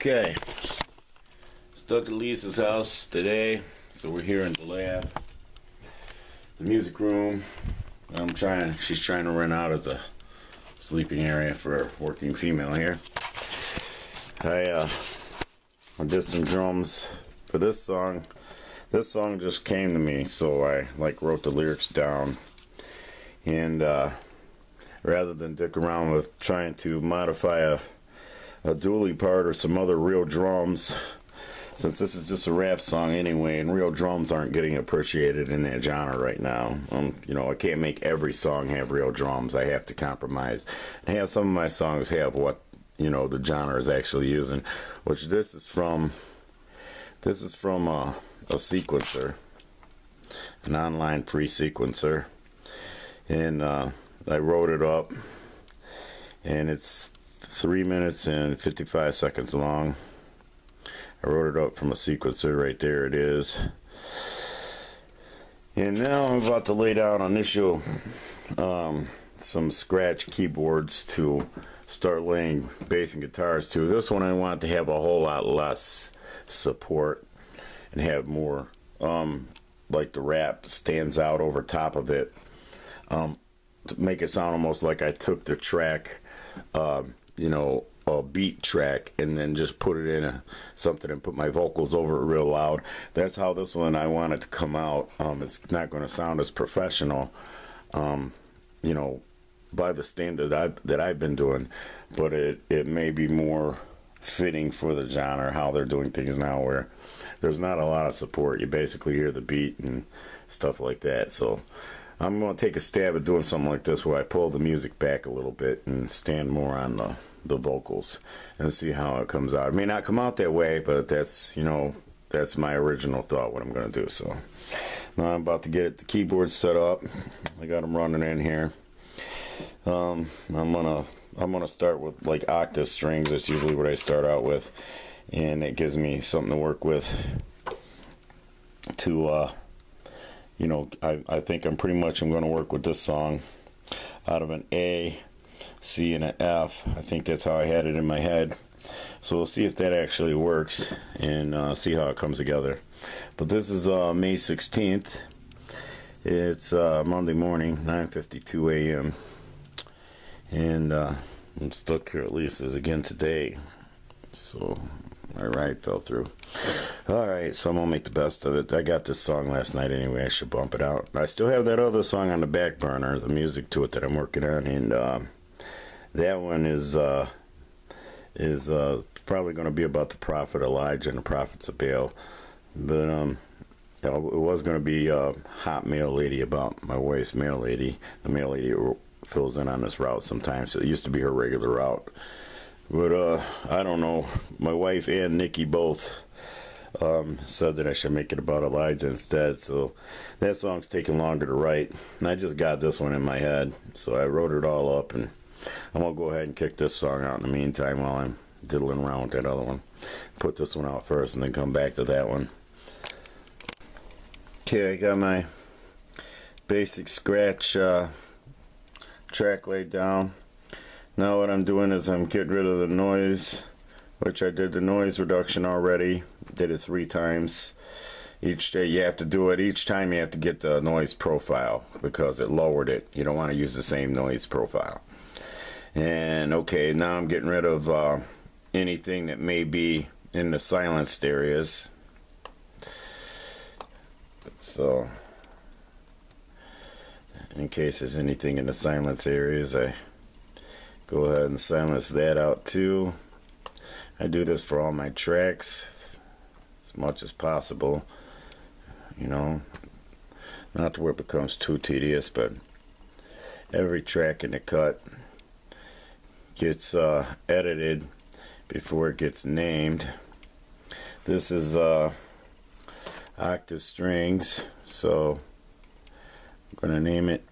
Okay, stuck at Lisa's house today, so we're here in the lab, the music room. She's trying to rent out as a sleeping area for a working female here. I did some drums for this song. This song just came to me, so I wrote the lyrics down, and rather than dick around with trying to modify a dually part or some other real drums, since this is just a rap song anyway, and real drums aren't getting appreciated in that genre right now. I can't make every song have real drums. I have to compromise and have some of my songs have what the genre is actually using, which this is from a sequencer, an online free sequencer, and I wrote it up, and it's 3 minutes and 55 seconds long. I wrote it up from a sequencer. Right there it is. And now I'm about to lay down initial some scratch keyboards to start laying bass and guitars to. This one I want to have a whole lot less support and have more like the rap stands out over top of it, to make it sound almost like I took the track, a beat track, and then just put it in something and put my vocals over it real loud. That's how this one I want it to come out. It's not going to sound as professional, by the standard that I've been doing, but it may be more fitting for the genre, how they're doing things now, where there's not a lot of support. You basically hear the beat and stuff like that. So I'm going to take a stab at doing something like this, where I pull the music back a little bit and stand more on the vocals and see how it comes out. It may not come out that way, but that's my original thought, what I'm going to do. So now I'm about to get the keyboard set up. I got them running in here. I'm gonna start with octave strings. That's usually what I start out with, and it gives me something to work with to I think I'm going to work with this song out of an A, C, and an F. I think that's how I had it in my head. So we'll see if that actually works, and see how it comes together. But this is May 16th. It's Monday morning, 9:52 a.m. And I'm stuck here at Lisa's again today. So my ride fell through. Alright, so I'm going to make the best of it. I got this song last night anyway. I should bump it out. I still have that other song on the back burner, the music to it that I'm working on. And that one is probably going to be about the prophet Elijah and the prophets of Baal. But it was going to be a hot mail lady about my wife's mail lady. The mail lady fills in on this route sometimes. So it used to be her regular route. But I don't know. My wife and Nikki both said that I should make it about Elijah instead. So that song's taking longer to write. And I just got this one in my head. So I wrote it all up. And I'm going to go ahead and kick this song out in the meantime while I'm diddling around with that other one. Put this one out first and then come back to that one. Okay, I got my basic scratch track laid down. Now what I'm doing is I'm getting rid of the noise, which I did the noise reduction already. Did it 3 times. Each day you have to do it. Each time you have to get the noise profile because it lowered it. You don't want to use the same noise profile. And okay, now I'm getting rid of anything that may be in the silenced areas. So in case there's anything in the silence areas, I go ahead and silence that out too. I do this for all my tracks as much as possible, not to where it becomes too tedious, but every track in the cut gets edited before it gets named. This is octave strings, so I'm going to name it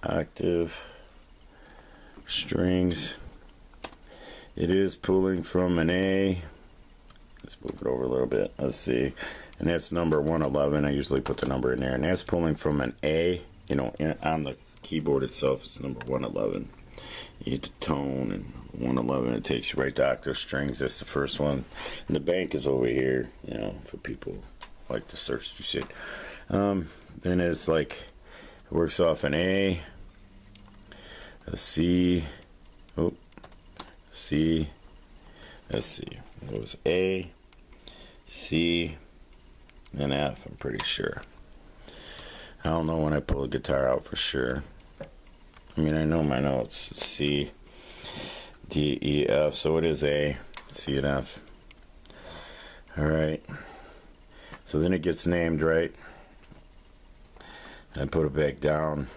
octave strings. It is pulling from an A. Let's move it over a little bit. Let's see. And that's number 111. I usually put the number in there. And that's pulling from an A, on the keyboard itself. It's number 111. You get the tone, and 111, it takes you right to octave strings. That's the first one. And the bank is over here, you know, for people who like to search through shit. Then it's like, it works off an A, a C, C, let's see, it was A, C, and F, I'm pretty sure. I don't know when I pull the guitar out for sure. I mean, I know my notes. It's C, D, E, F, so it is A, C, and F. Alright. So then it gets named, right? I put it back down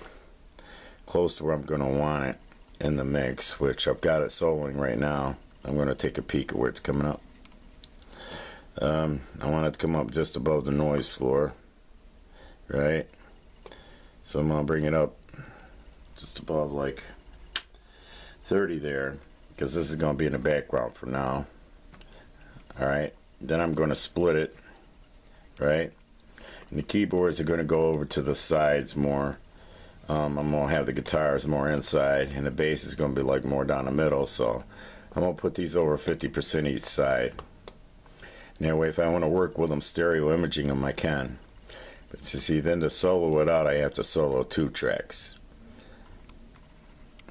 close to where I'm going to want it in the mix, which I've got it soloing right now. I'm going to take a peek at where it's coming up. I want it to come up just above the noise floor, right? So I'm going to bring it up just above like 30 there, because this is going to be in the background for now. Alright, then I'm going to split it, right? And the keyboards are going to go over to the sides more. I'm going to have the guitars more inside, and the bass is going to be like more down the middle, so I'm going to put these over 50% each side. And that way, if I want to work with them, stereo imaging them, I can. But you see, then to solo it out, I have to solo 2 tracks.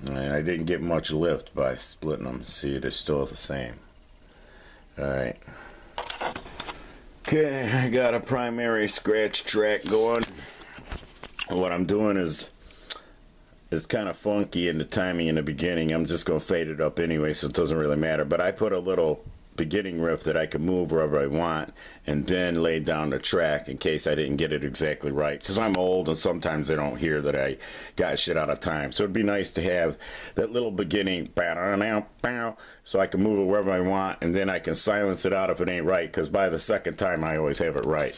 And I didn't get much lift by splitting them. See, they're still the same. Alright. Okay, I got a primary scratch track going. What I'm doing is, it's kind of funky in the timing in the beginning. I'm just going to fade it up anyway, so it doesn't really matter. But I put a little beginning riff that I can move wherever I want, and then lay down the track in case I didn't get it exactly right, because I'm old and sometimes they don't hear that I got shit out of time. So it'd be nice to have that little beginning so I can move it wherever I want, and then I can silence it out if it ain't right, because by the second time I always have it right.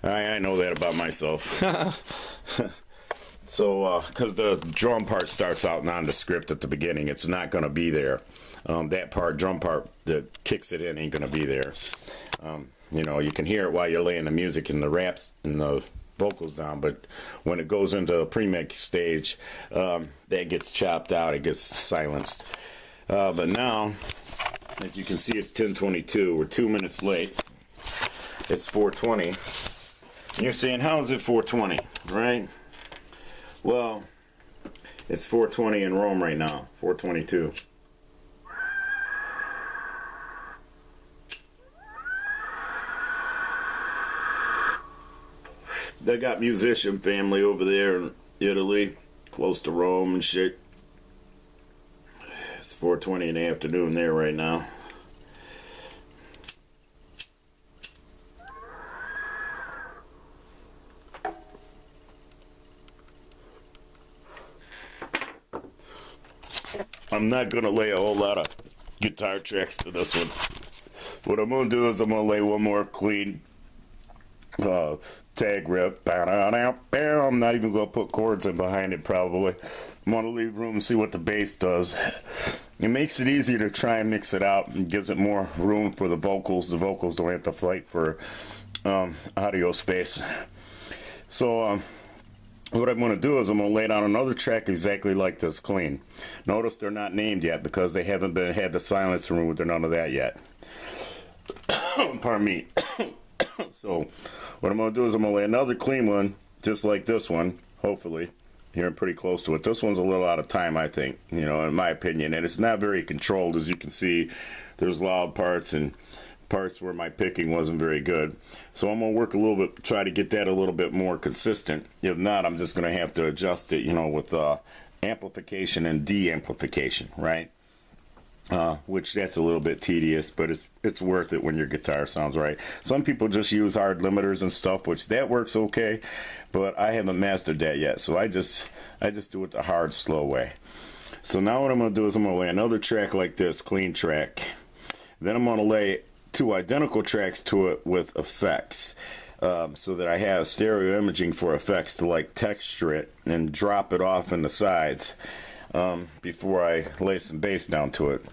I know that about myself. So, because the drum part starts out nondescript at the beginning, it's not going to be there. That part, drum part that kicks it in, ain't going to be there. You know, you can hear it while you're laying the music and the raps and the vocals down, but when it goes into a pre-mix stage, that gets chopped out, it gets silenced. But now, as you can see, it's 10:22. We're 2 minutes late. It's 4:20. You're saying, how is it 4:20, right? Well, it's 4:20 in Rome right now, 4:22. They got musician family over there in Italy, close to Rome and shit. It's 4:20 in the afternoon there right now. I'm not going to lay a whole lot of guitar tracks to this one. What I'm going to do is I'm going to lay one more clean tag rip. I'm not even going to put chords in behind it probably. I'm going to leave room and see what the bass does. It makes it easier to try and mix it out and gives it more room for the vocals. The vocals don't have to fight for audio space. So, what I'm going to do is I'm going to lay down another track exactly like this, clean. Notice they're not named yet because they haven't had the silence removed or none of that yet. Pardon me. So what I'm going to do is I'm going to lay another clean one just like this one, hopefully. Here I'm pretty close to it. This one's a little out of time, I think, you know, in my opinion. And it's not very controlled, as you can see. There's loud parts and parts where my picking wasn't very good. So I'm going to work a little bit, try to get that a little bit more consistent. If not, I'm just going to have to adjust it, you know, with amplification and de-amplification, right? Which that's a little bit tedious, but it's worth it when your guitar sounds right. Some people just use hard limiters and stuff, which that works okay, but I haven't mastered that yet. So I just do it the hard, slow way. So now what I'm going to do is I'm going to lay another track like this, clean track. Then I'm going to lay 2 identical tracks to it with effects, so that I have stereo imaging for effects to like texture it and drop it off in the sides before I lay some bass down to it.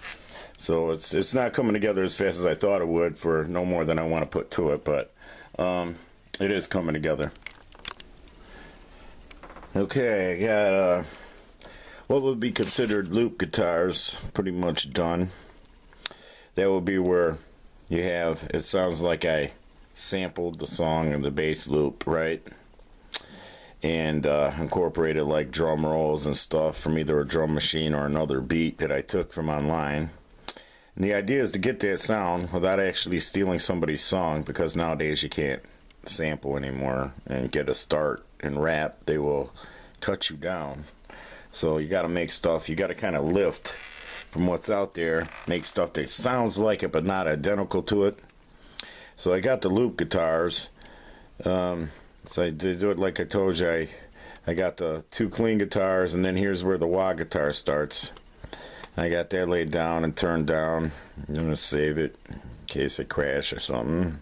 So it's not coming together as fast as I thought it would for no more than I want to put to it, but it is coming together. Okay, I got what would be considered loop guitars pretty much done. That would be where you have, it sounds like I sampled the song in the bass loop, right? And incorporated like drum rolls and stuff from either a drum machine or another beat that I took from online. And the idea is to get that sound without actually stealing somebody's song, because nowadays you can't sample anymore and get a start in rap. They will cut you down. So you got to make stuff, you got to kind of lift from what's out there, make stuff that sounds like it but not identical to it. So I got the loop guitars. So I did do it like I told you. I got the 2 clean guitars, and then here's where the wah guitar starts. I got that laid down and turned down. I'm going to save it in case I crash or something.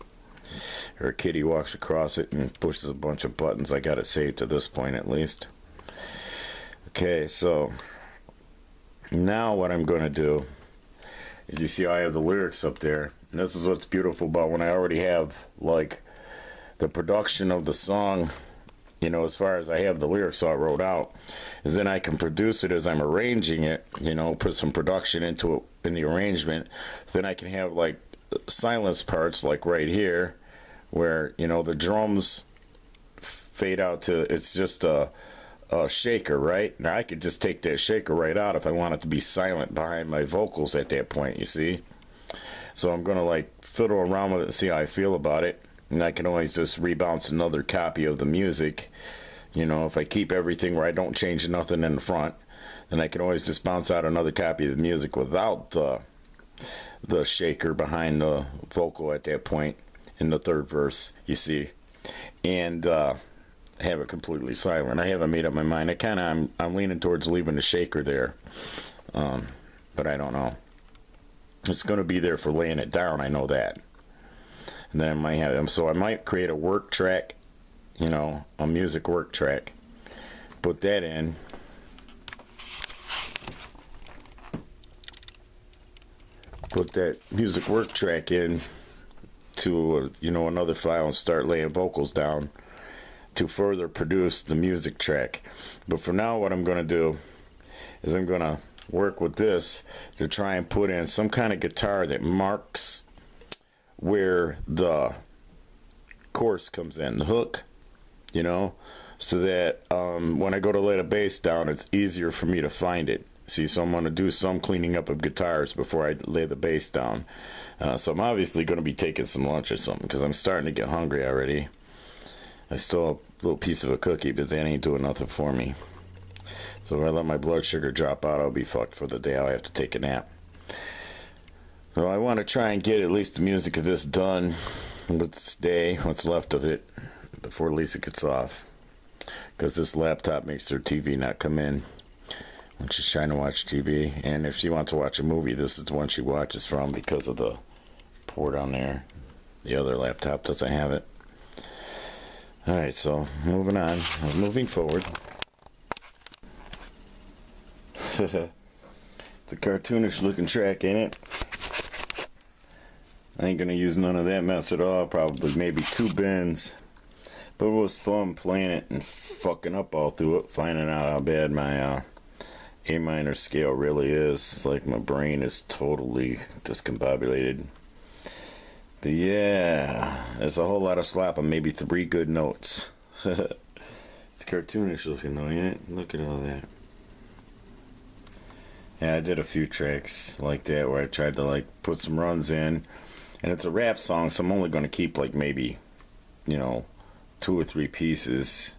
Or a kitty walks across it and pushes a bunch of buttons. I got it saved to this point at least. Okay, so now what I'm going to do is, you see I have the lyrics up there. And this is what's beautiful about when I already have like the production of the song, you know, as far as I have the lyrics all wrote out, is then I can produce it as I'm arranging it, you know, put some production into it in the arrangement. Then I can have like silence parts like right here where, you know, the drums fade out to, it's just a shaker, right? Now I could just take that shaker right out if I want it to be silent behind my vocals at that point, you see? So I'm going to like fiddle around with it and see how I feel about it. And I can always just rebounce another copy of the music. You know, if I keep everything where I don't change nothing in the front, then I can always just bounce out another copy of the music without the shaker behind the vocal at that point in the third verse, you see. And have it completely silent. I haven't made up my mind. I'm leaning towards leaving the shaker there. But I don't know. It's going to be there for laying it down, I know that. And then I might have them, so I might create a work track, you know, a music work track, put that in, put that music work track in to you know, another file and start laying vocals down to further produce the music track. But for now, what I'm going to do is I'm going to work with this to try and put in some kind of guitar that marks where the chorus comes in, the hook, you know, so that when I go to lay the bass down, it's easier for me to find it. See, so I'm going to do some cleaning up of guitars before I lay the bass down. So I'm obviously going to be taking some lunch or something, because I'm starting to get hungry already. I still have a little piece of a cookie, but that ain't doing nothing for me. So if I let my blood sugar drop out, I'll be fucked for the day. I'll have to take a nap. So I want to try and get at least the music of this done with this day, what's left of it, before Lisa gets off. Because this laptop makes her TV not come in when she's trying to watch TV. And if she wants to watch a movie, this is the one she watches from because of the port on there. The other laptop doesn't have it. Alright, so moving on. Moving forward. It's a cartoonish looking track, ain't it? I ain't gonna use none of that mess at all. Probably maybe 2 bends. But it was fun playing it and fucking up all through it. Finding out how bad my A minor scale really is. It's like my brain is totally discombobulated. But yeah, there's a whole lot of slap on maybe 3 good notes. It's cartoonish looking though, ain't it? Look at all that. Yeah, I did a few tracks like that where I tried to like put some runs in. And it's a rap song, so I'm only going to keep like maybe, you know, 2 or 3 pieces.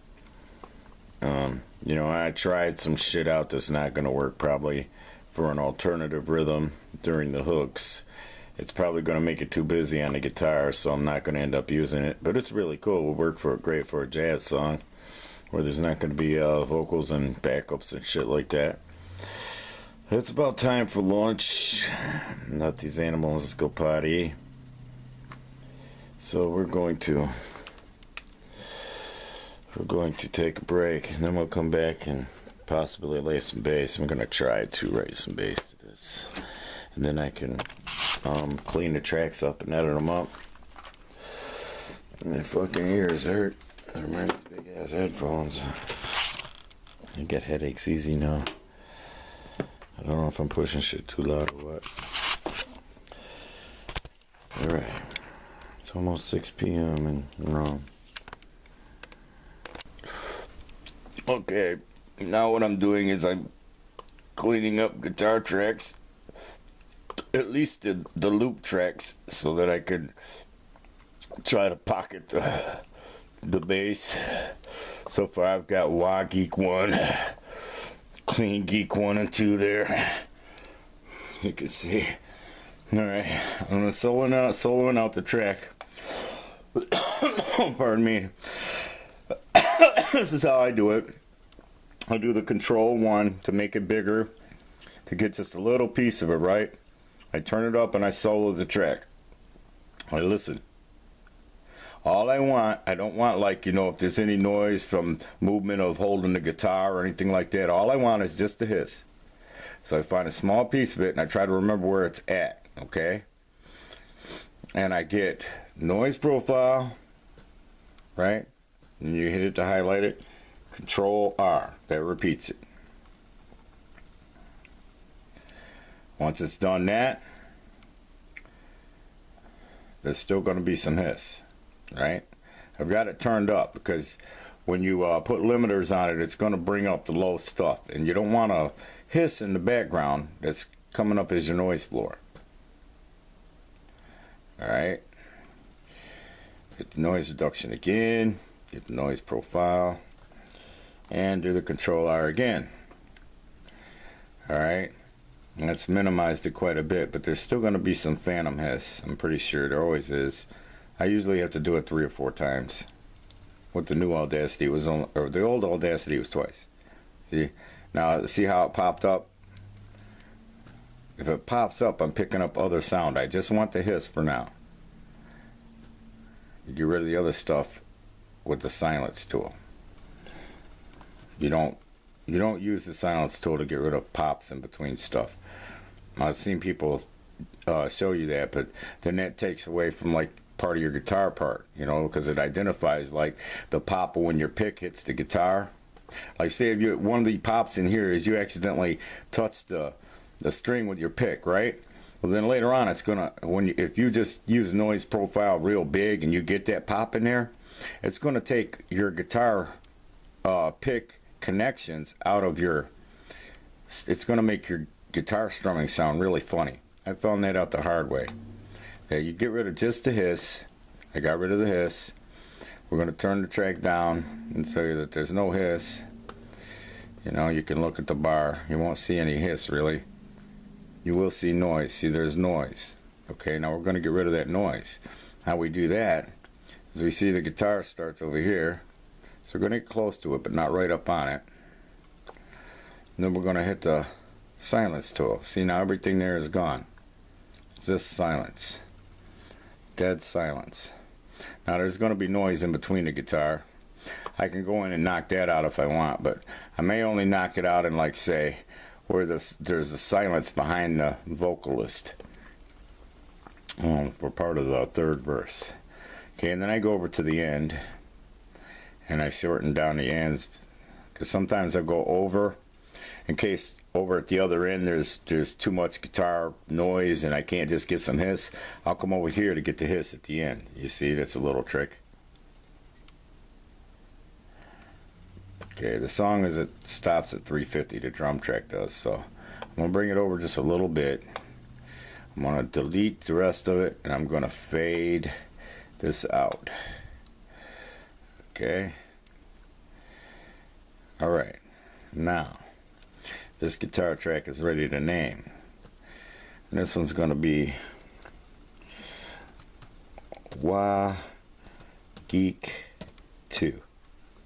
You know, I tried some shit out that's not going to work probably for an alternative rhythm during the hooks. It's probably going to make it too busy on the guitar, so I'm not going to end up using it. But it's really cool. It will work great for a jazz song where there's not going to be vocals and backups and shit like that. It's about time for lunch. Let these animals go potty. So we're going to take a break, and then we'll come back and possibly lay some bass. I'm going to try to write some bass to this, and then I can clean the tracks up and edit them up. And my fucking ears hurt. They're wearing these big ass headphones. I get headaches easy now. I don't know if I'm pushing shit too loud or what. Alright. It's almost 6 p.m. and wrong. Okay. Now what I'm doing is I'm cleaning up guitar tracks. At least the loop tracks, so that I could try to pocket the bass. So far I've got Wah Geek 1, Clean Geek 1 and 2 there. You can see. Alright, I'm gonna soloing out the track. Pardon me. This is how I do it. I'll do the control 1 to make it bigger, to get just a little piece of it, right? I turn it up and I solo the track. I listen. All I want, I don't want, like, you know, if there's any noise from movement of holding the guitar or anything like that. All I want is just the hiss. So I find a small piece of it and I try to remember where it's at, okay? And I get noise profile, right? And you hit it to highlight it. Control R, that repeats it. Once it's done that, there's still going to be some hiss, right? I've got it turned up because when you put limiters on it, it's going to bring up the low stuff. And you don't want a hiss in the background that's coming up as your noise floor. Alright. Get the noise reduction again. Get the noise profile. And do the control R again. Alright. And that's minimized it quite a bit, but there's still going to be some phantom hiss. I'm pretty sure there always is. I usually have to do it 3 or 4 times. With the new Audacity, it was only, or the old Audacity was twice. See? Now, see how it popped up? If it pops up, I'm picking up other sound. I just want the hiss for now. You get rid of the other stuff with the silence tool. You don't use the silence tool to get rid of pops in between stuff. I've seen people show you that, but then that takes away from, like, part of your guitar part, you know, because it identifies, like, the pop when your pick hits the guitar. Like, say if you, one of the pops in here is you accidentally touch the string with your pick, right? Well, then later on it's gonna, if you just use noise profile real big and you get that pop in there, it's gonna take your guitar pick connections out of your, it's gonna make your guitar strumming sound really funny. I found that out the hard way. Okay, you get rid of just the hiss. I got rid of the hiss. We're going to turn the track down and tell you that there's no hiss. You know, you can look at the bar. You won't see any hiss, really. You will see noise. See, there's noise. Okay, now we're going to get rid of that noise. How we do that is we see the guitar starts over here. So we're going to get close to it, but not right up on it. And then we're going to hit the silence tool. See, now everything there is gone. Just silence. Dead silence. Now there's going to be noise in between the guitar. I can go in and knock that out if I want, but I may only knock it out in, like, say, where there's a silence behind the vocalist for part of the third verse. Okay, and then I go over to the end and I shorten down the ends, because sometimes I go over in case over at the other end there's too much guitar noise and I can't just get some hiss. I'll come over here to get the hiss at the end. You see, that's a little trick. Okay, the song is, it stops at 350, the drum track does, so I'm going to bring it over just a little bit. I'm going to delete the rest of it and I'm going to fade this out. Okay. Alright, now this guitar track is ready to name. And this one's going to be Wah Geek 2.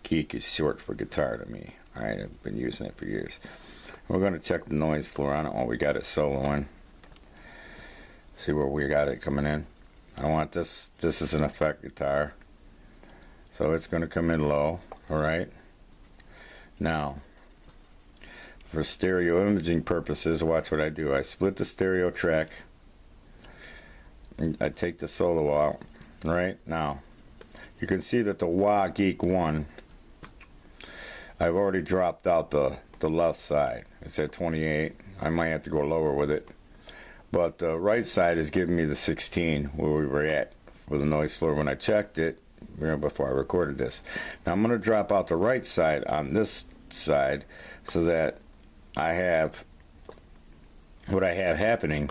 Geek is short for guitar to me. Alright, I've been using it for years. We're going to check the noise floor on it while we got it soloing. See where we got it coming in. I want this. This is an effect guitar. So it's going to come in low. Alright. Now, for stereo imaging purposes, watch what I do. I split the stereo track. And I take the solo out. Right now, you can see that the Wah Geek 1 I've already dropped out the left side. It's at 28. I might have to go lower with it. But the right side is giving me the 16 where we were at for the noise floor when I checked it, you know, before I recorded this. Now I'm going to drop out the right side on this side so that I have, what I have happening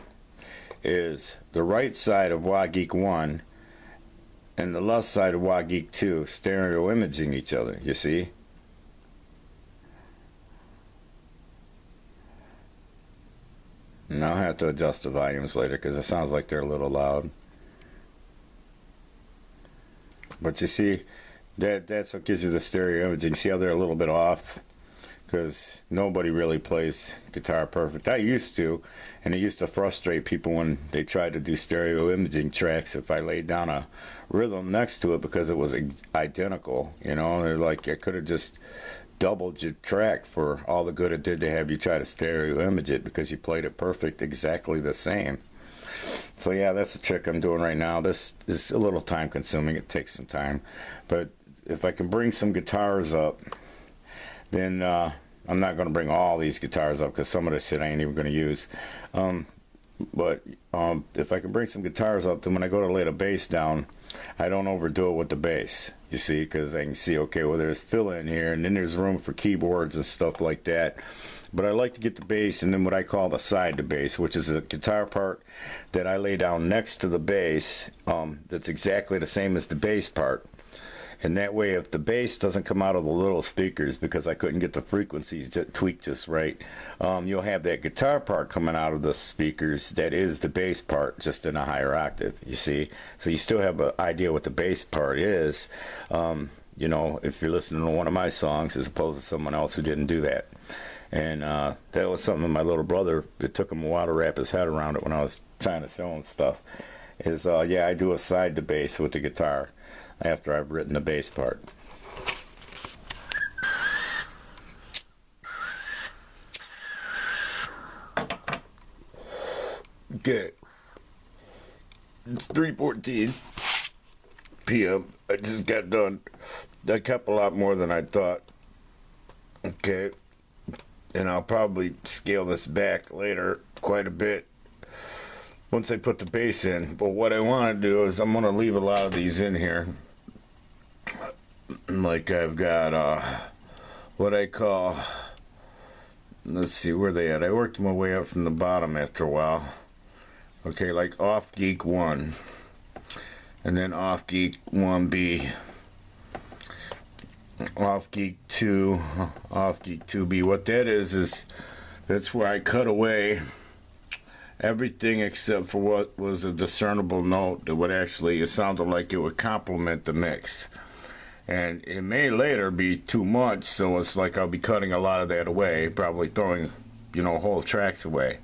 is the right side of Wah Geek 1 and the left side of Wah Geek 2 stereo imaging each other, you see? And I'll have to adjust the volumes later because it sounds like they're a little loud. But you see, that's what gives you the stereo imaging. See how they're a little bit off? Because nobody really plays guitar perfect. I used to, and it used to frustrate people when they tried to do stereo imaging tracks if I laid down a rhythm next to it because it was identical. You know, they're like, I could have just doubled your track for all the good it did to have you try to stereo image it because you played it perfect, exactly the same. So yeah, that's the trick I'm doing right now. This is a little time consuming. It takes some time. But if I can bring some guitars up, then I'm not going to bring all these guitars up because some of this shit I ain't even going to use. But if I can bring some guitars up, then when I go to lay the bass down, I don't overdo it with the bass, you see, because I can see, okay, well, there's fill in here, and then there's room for keyboards and stuff like that. But I like to get the bass, and then what I call the side to bass, which is a guitar part that I lay down next to the bass, that's exactly the same as the bass part. And that way, if the bass doesn't come out of the little speakers because I couldn't get the frequencies tweaked just right, you'll have that guitar part coming out of the speakers that is the bass part, just in a higher octave, you see? So you still have an idea what the bass part is, you know, if you're listening to one of my songs as opposed to someone else who didn't do that. And that was something my little brother, it took him a while to wrap his head around it when I was trying to show him stuff, is, yeah, I do a side to bass with the guitar after I've written the bass part. Okay. It's 3:14 p.m. I just got done. I kept a lot more than I thought. Okay. And I'll probably scale this back later quite a bit once I put the bass in. But what I want to do is I'm going to leave a lot of these in here. Like I've got what I call, let's see, where they at? I worked my way up from the bottom after a while. Okay, like Off Geek 1, and then Off Geek 1B, Off Geek 2, Off Geek 2B. What that is that's where I cut away everything except for what was a discernible note that would actually, it sounded like it would complement the mix. And it may later be too much, so it's like I'll be cutting a lot of that away, probably throwing, you know, whole tracks away,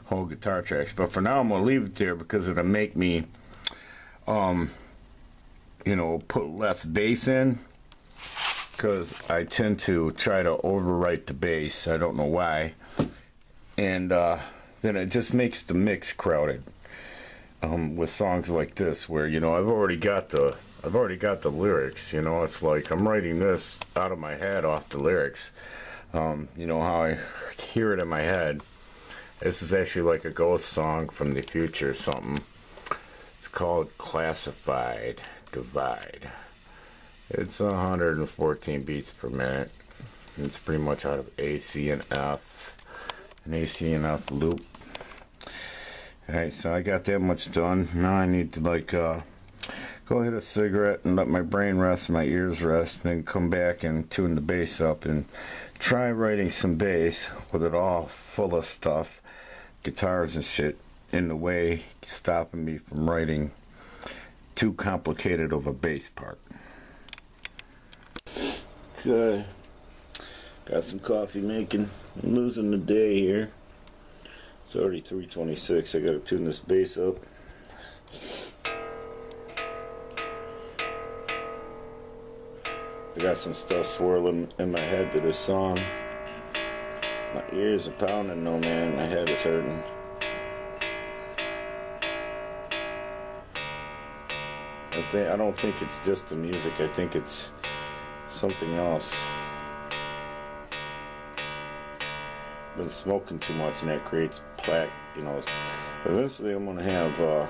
whole guitar tracks. But for now, I'm going to leave it there because it'll make me, you know, put less bass in. Because I tend to try to overwrite the bass. I don't know why. And then it just makes the mix crowded with songs like this where, you know, I've already got the lyrics. You know, it's like I'm writing this out of my head off the lyrics. You know how I hear it in my head. This is actually like a ghost song from the future or something. It's called Classified Divide. It's 114 beats per minute. It's pretty much out of A, C, and F. An A, C, and F loop. Alright, so I got that much done. Now I need to like go hit a cigarette and let my brain rest, my ears rest, and then come back and tune the bass up and try writing some bass with it all full of stuff, guitars and shit in the way, stopping me from writing too complicated of a bass part. Okay, got some coffee making. I'm losing the day here. It's already 3:26. I gotta tune this bass up. I got some stuff swirling in my head to this song. My ears are pounding though, man. My head is hurting. I don't think it's just the music. I think it's something else. been smoking too much, and that creates plaque. You know, eventually I'm gonna have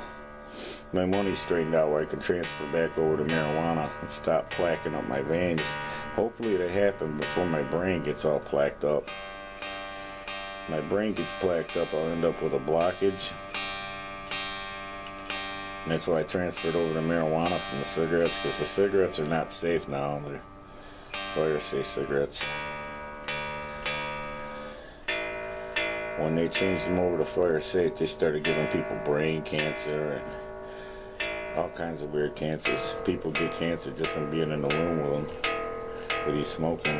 my money straightened out where I can transfer back over to marijuana and stop plaquing up my veins. Hopefully it'll happen before my brain gets all plaqued up. My brain gets plaqued up, I'll end up with a blockage. And that's why I transferred over to marijuana from the cigarettes, because the cigarettes are not safe now. They're fire-safe cigarettes. When they changed them over to fire-safe, they started giving people brain cancer and all kinds of weird cancers. People get cancer just from being in the room with you smoking.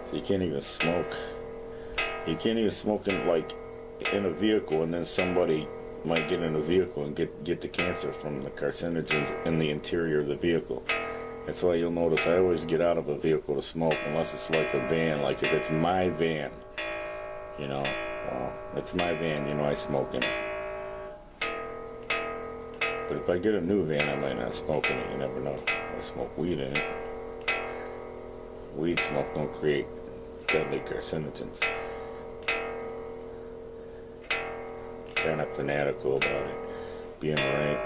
So you can't even smoke. You can't even smoke in, like, in a vehicle, and then somebody might get in a vehicle and get the cancer from the carcinogens in the interior of the vehicle. That's why you'll notice I always get out of a vehicle to smoke unless it's like a van. Like if it's my van, you know, well, it's my van, you know, I smoke in it. But if I get a new van, I might not smoke in it. You never know. I smoke weed in it. Weed smoke don't create deadly carcinogens. Kind of fanatical about it being right.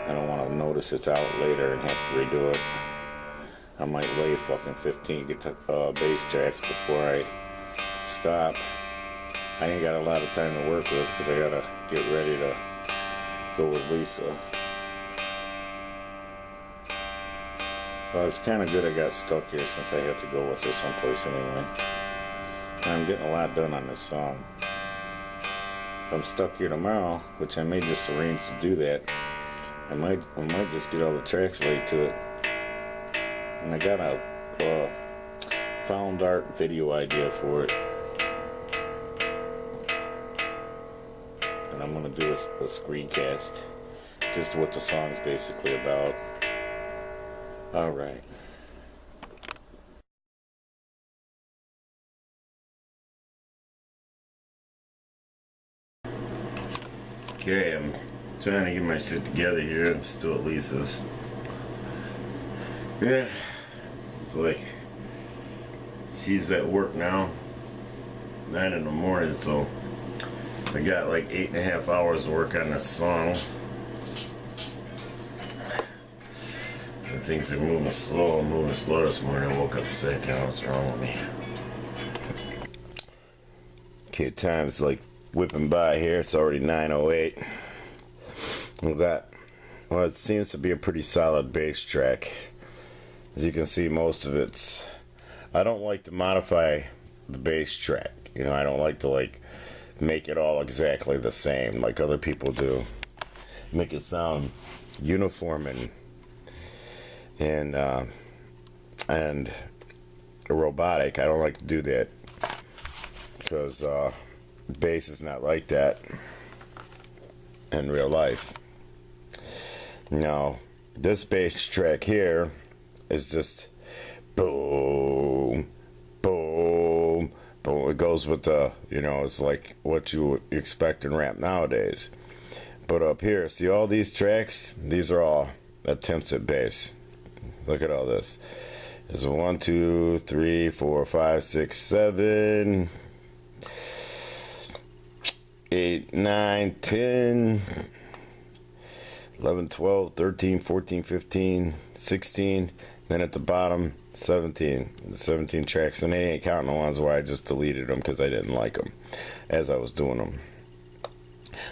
I don't want to notice it's out later and have to redo it. I might lay fucking 15 bass tracks before I stop. I ain't got a lot of time to work with because I gotta get ready to go with Lisa. So it's kind of good I got stuck here since I have to go with her someplace anyway. And I'm getting a lot done on this song. If I'm stuck here tomorrow, which I may just arrange to do that, I might just get all the tracks laid to it. And I got a found art video idea for it. And I'm gonna do a screencast, just what the song's basically about. Alright. Okay, I'm trying to get my shit together here. I'm still at Lisa's. Yeah, it's like she's at work now. It's 9 in the morning, so I got like 8.5 hours to work on this song. And things are moving slow. I'm moving slow this morning. I woke up sick. I don't know what's wrong with me. Okay, time's like whipping by here. It's already 9:08. We got, well, it seems to be a pretty solid bass track. As you can see, most of it's, I don't like to modify the bass track. You know, I don't like to like make it all exactly the same like other people do. Make it sound uniform and robotic. I don't like to do that because bass is not like that in real life. Now, this bass track here is just boom, boom, boom. It goes with the, you know, it's like what you expect in rap nowadays. But up here, see all these tracks? These are all attempts at bass. Look at all this. There's a 1, 2, 3, 4, 5, 6, 7, 8, 9, 10, 11, 12, 13, 14, 15, 16, then at the bottom 17. The 17 tracks, and they ain't counting the ones where I just deleted them because I didn't like them as I was doing them.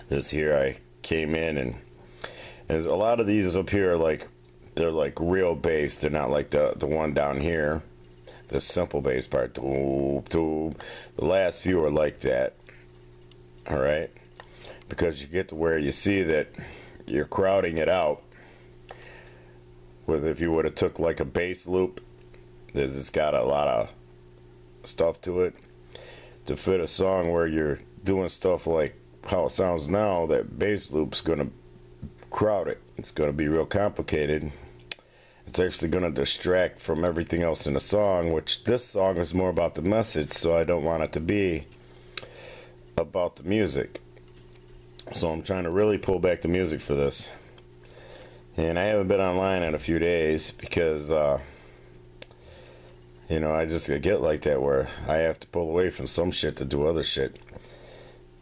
This here I came in, and a lot of these up here are like, they're like real bass. They're not like the one down here, the simple bass part. The last few are like that. All right, because you get to where you see that you're crowding it out. With, if you would have took like a bass loop, it's got a lot of stuff to it to fit a song where you're doing stuff like how it sounds now. That bass loop's gonna crowd it. It's gonna be real complicated. It's actually gonna distract from everything else in the song, which this song is more about the message, so I don't want it to be about the music. So I'm trying to really pull back the music for this. And I haven't been online in a few days because I You know, I just get like that where I have to pull away from some shit to do other shit.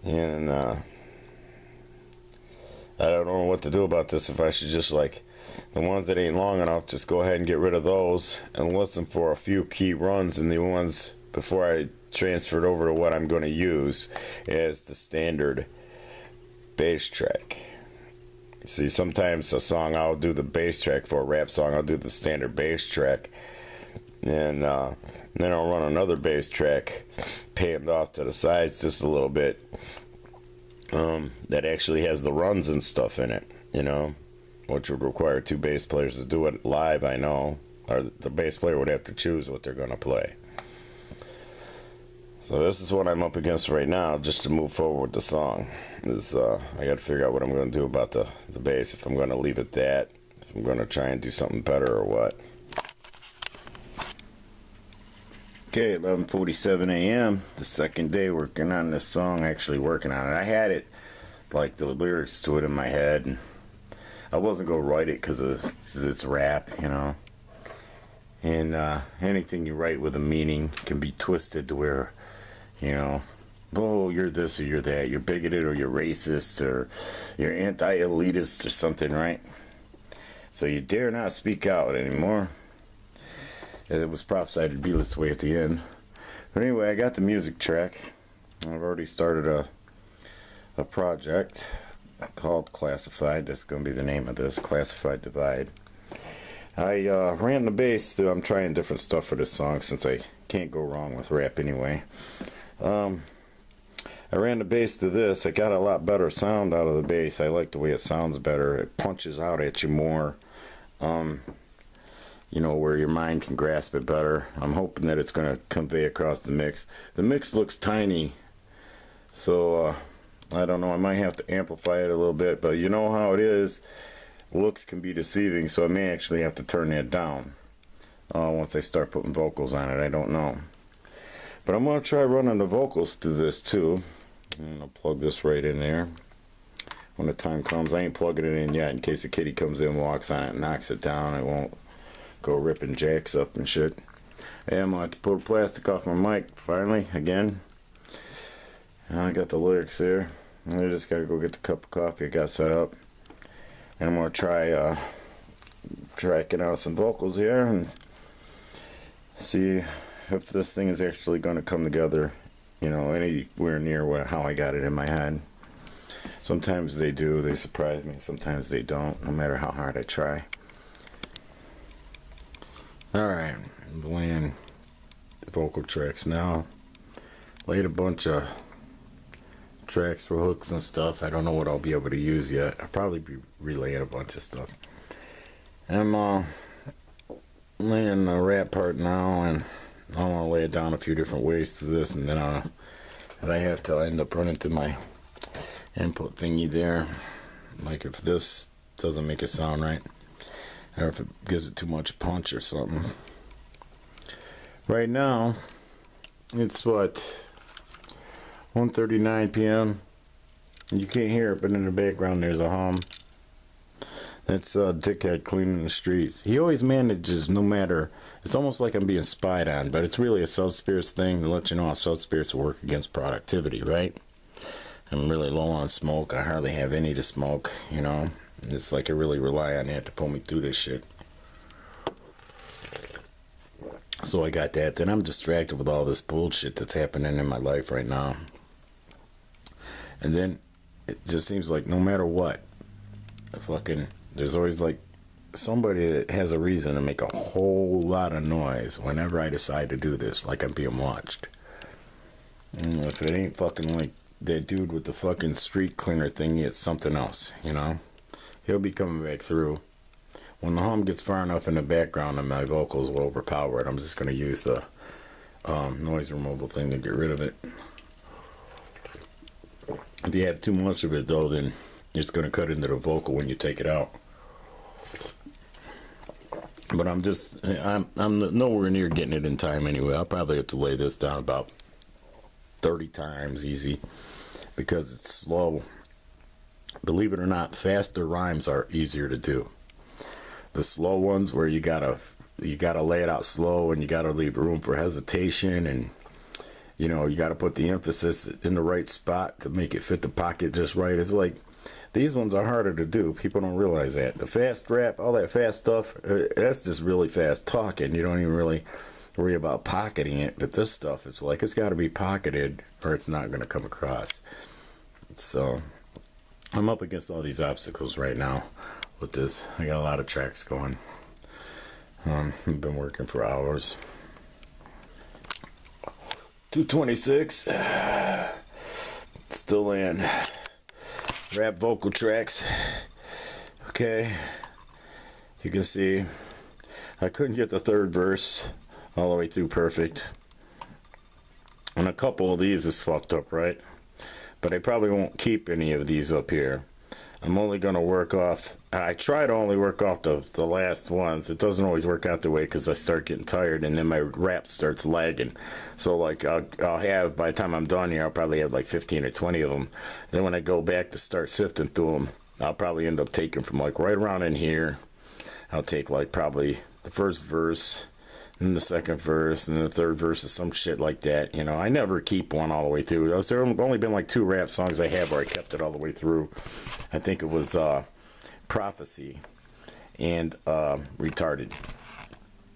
And I don't know what to do about this. If I should just like the ones that ain't long enough, just go ahead and get rid of those and listen for a few key runs and the ones before I transfer it over to what I'm going to use as the standard bass track. See, sometimes a song I'll do the bass track for a rap song, I'll do the standard bass track. And then I'll run another bass track panned off to the sides just a little bit that actually has the runs and stuff in it, you know, which would require two bass players to do it live, I know. Or the bass player would have to choose what they're going to play. So this is what I'm up against right now, just to move forward with the song. I got to figure out what I'm going to do about the bass, if I'm going to leave it that, if I'm going to try and do something better or what. Okay, 11:47 a.m. The second day working on this song, actually working on it. I had it, like the lyrics to it in my head, and I wasn't going to write it because it's rap, you know. And anything you write with a meaning can be twisted to where, you know, oh, you're this or you're that, you're bigoted or you're racist or you're anti-elitist or something, right? So you dare not speak out anymore. It was prophesied to be this way at the end. But anyway, I got the music track. I've already started a project called Classified. That's going to be the name of this, Classified Divide. I ran the bass through. I'm trying different stuff for this song since I can't go wrong with rap anyway. I ran the bass through this. I got a lot better sound out of the bass. I like the way it sounds better. It punches out at you more. You know, where your mind can grasp it better. I'm hoping that it's going to convey across the mix. The mix looks tiny, so I don't know. I might have to amplify it a little bit, but you know how it is. Looks can be deceiving, so I may actually have to turn that down once I start putting vocals on it. I don't know. But I'm going to try running the vocals through this too. And I'll plug this right in there. When the time comes, I ain't plugging it in yet in case a kitty comes in, walks on it, and knocks it down. It won't go ripping jacks up and shit. And I'm going to pull the plastic off my mic finally, again. I got the lyrics there. I just got to go get the cup of coffee I got set up. And I'm going to try tracking out some vocals here and see if this thing is actually going to come together, you know, anywhere near how I got it in my head. Sometimes they do. They surprise me. Sometimes they don't, no matter how hard I try. Alright, I'm playing the vocal tracks now. Laid a bunch of tracks for hooks and stuff. I don't know what I'll be able to use yet. I'll probably be relaying a bunch of stuff. I'm laying the rap part now, and I want to lay it down a few different ways to this, and then I have to end up running through my input thingy there. Like if this doesn't make it sound right, or if it gives it too much punch or something. Right now, it's what, 1:39 p.m. You can't hear it, but in the background there's a hum. That's Dickhead cleaning the streets. He always manages, no matter. It's almost like I'm being spied on, but it's really a Subspirits thing to let you know how Subspirits work against productivity, right? I'm really low on smoke. I hardly have any to smoke, you know. It's like I really rely on that to pull me through this shit. So I got that. Then I'm distracted with all this bullshit that's happening in my life right now. And then it just seems like no matter what, there's always like somebody that has a reason to make a whole lot of noise whenever I decide to do this, like I'm being watched. And if it ain't fucking like that dude with the fucking street cleaner thingy, it's something else, you know? He'll be coming back through. When the hum gets far enough in the background and my vocals will overpower it, I'm just going to use the noise removal thing to get rid of it. If you have too much of it, though, then it's going to cut into the vocal when you take it out. But I'm nowhere near getting it in time anyway. I'll probably have to lay this down about 30 times easy because it's slow. Believe it or not, faster rhymes are easier to do. The slow ones where you gotta you got to lay it out slow, and you got to leave room for hesitation, and you know, you got to put the emphasis in the right spot to make it fit the pocket just right. It's like these ones are harder to do. People don't realize that. The fast rap, all that fast stuff, that's just really fast talking. You don't even really worry about pocketing it. But this stuff, it's like it's got to be pocketed or it's not going to come across. So I'm up against all these obstacles right now with this. I got a lot of tracks going. I've been working for hours. 226. Still in. Rap vocal tracks. Okay. You can see I couldn't get the third verse all the way through perfect. And a couple of these is fucked up, right? But I probably won't keep any of these up here. I'm only going to work off, I try to only work off the last ones. It doesn't always work out the way because I start getting tired and then my rap starts lagging. So like I'll have, by the time I'm done here, I'll probably have like 15 or 20 of them. Then when I go back to start sifting through them, I'll probably end up taking from like right around in here. I'll take like probably the first verse, and the second verse, and the third verse, or some shit like that. You know, I never keep one all the way through. There have only been like 2 rap songs I have where I kept it all the way through. I think it was Prophecy and Retarded.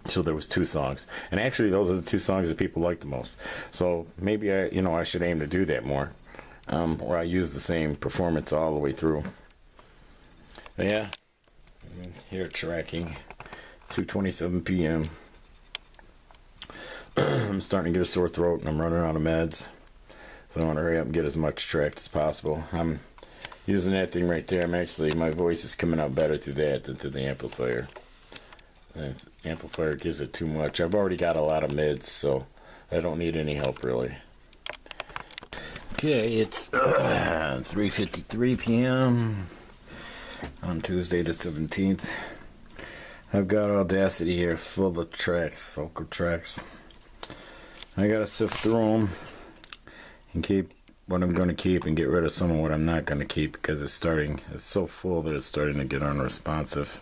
So there was 2 songs, and actually those are the 2 songs that people like the most. So maybe I should aim to do that more, where I use the same performance all the way through. But yeah, here tracking 2:27 p.m. I'm starting to get a sore throat and I'm running out of meds, so I want to hurry up and get as much tracked as possible. I'm using that thing right there. My voice is coming out better through that than through the amplifier. The amplifier gives it too much. I've already got a lot of mids, so I don't need any help really. Okay, it's 3:53 p.m. on Tuesday the 17th. I've got Audacity here full of tracks, vocal tracks. I gotta sift through them and keep what I'm going to keep and get rid of some of what I'm not going to keep, because it's so full that it's starting to get unresponsive.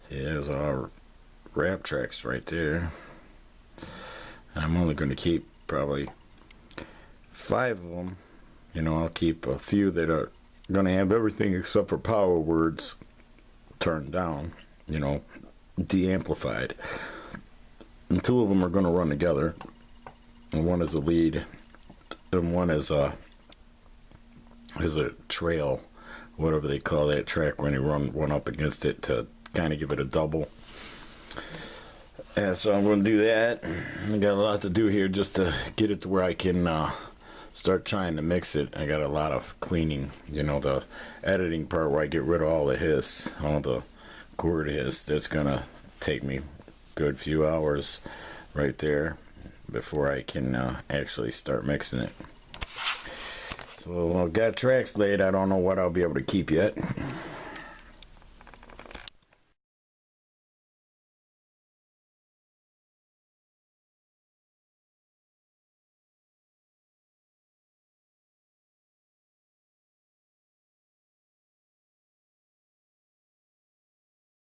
See, there's our rap tracks right there. And I'm only going to keep probably 5 of them. You know, I'll keep a few that are going to have everything except for power words turned down, you know, de-amplified. And 2 of them are going to run together, and one is a lead, and one is a trail, whatever they call that track when you run one up against it to kind of give it a double. And so I'm going to do that. I got a lot to do here just to get it to where I can start trying to mix it. I got a lot of cleaning, you know, the editing part where I get rid of all the hiss, all the chord hiss. That's going to take me good few hours right there before I can actually start mixing it. So I've got tracks laid. I don't know what I'll be able to keep yet.